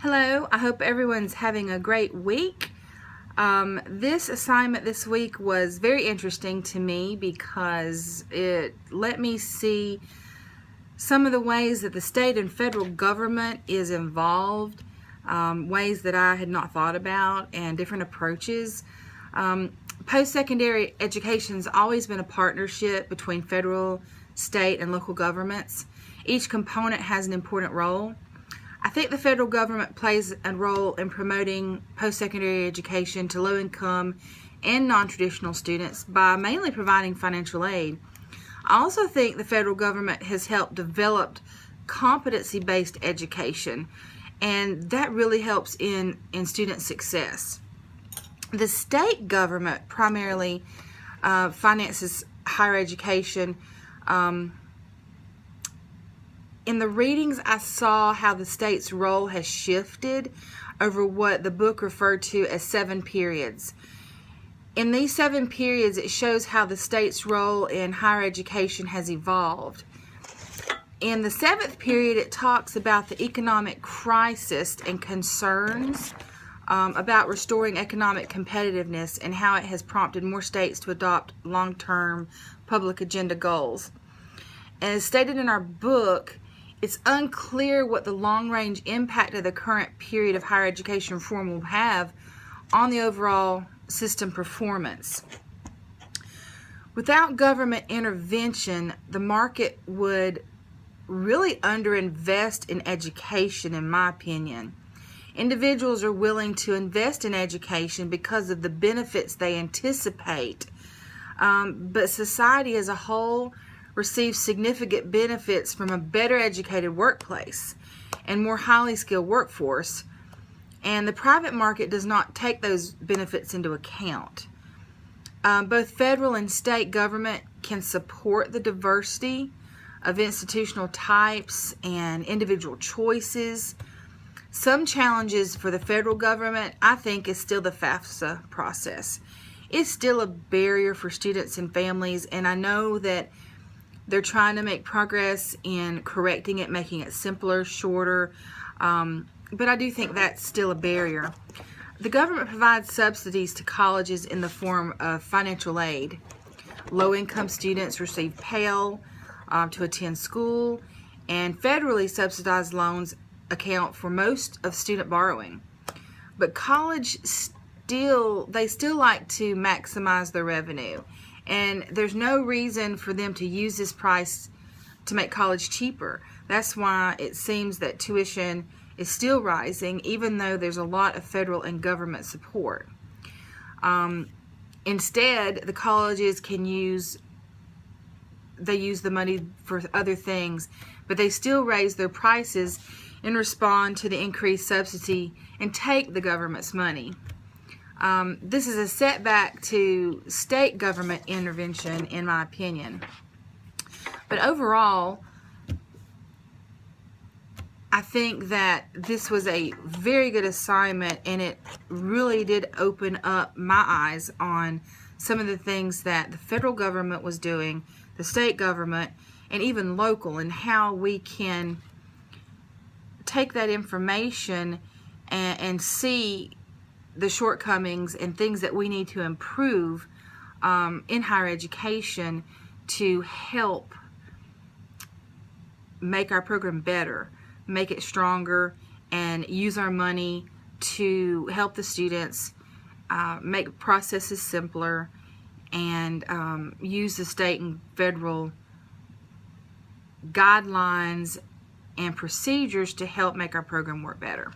Hello, I hope everyone's having a great week. This assignment this week was very interesting to me because it let me see some of the ways that the state and federal government is involved, ways that I had not thought about, and different approaches. Post-secondary education has always been a partnership between federal, state, and local governments. Each component has an important role. I think the federal government plays a role in promoting post-secondary education to low-income and non-traditional students by mainly providing financial aid. I also think the federal government has helped develop competency-based education, and that really helps in student success. The state government primarily finances higher education. In the readings, I saw how the state's role has shifted over what the book referred to as 7 periods. In these 7 periods, it shows how the state's role in higher education has evolved. In the 7th period, it talks about the economic crisis and concerns about restoring economic competitiveness and how it has prompted more states to adopt long-term public agenda goals. And as stated in our book, it's unclear what the long-range impact of the current period of higher education reform will have on the overall system performance. Without government intervention, the market would really underinvest in education, in my opinion. Individuals are willing to invest in education because of the benefits they anticipate, but society as a whole receives significant benefits from a better educated workplace and more highly skilled workforce, and the private market does not take those benefits into account. Both federal and state government can support the diversity of institutional types and individual choices. Some challenges for the federal government, I think, is still the FAFSA process. It's still a barrier for students and families, and I know that they're trying to make progress in correcting it, making it simpler, shorter, but I do think that's still a barrier. The government provides subsidies to colleges in the form of financial aid. Low-income students receive Pell to attend school, and federally subsidized loans account for most of student borrowing. But college still like to maximize their revenue. And there's no reason for them to use this price to make college cheaper. That's why it seems that tuition is still rising, even though there's a lot of federal and government support. Instead, the colleges use the money for other things, but they still raise their prices and respond to the increased subsidy and take the government's money. This is a setback to state government intervention, in my opinion. But overall, I think that this was a very good assignment, and it really did open up my eyes on some of the things that the federal government was doing, the state government, and even local, and how we can take that information and see the shortcomings and things that we need to improve in higher education to help make our program better, make it stronger, and use our money to help the students make processes simpler, and use the state and federal guidelines and procedures to help make our program work better.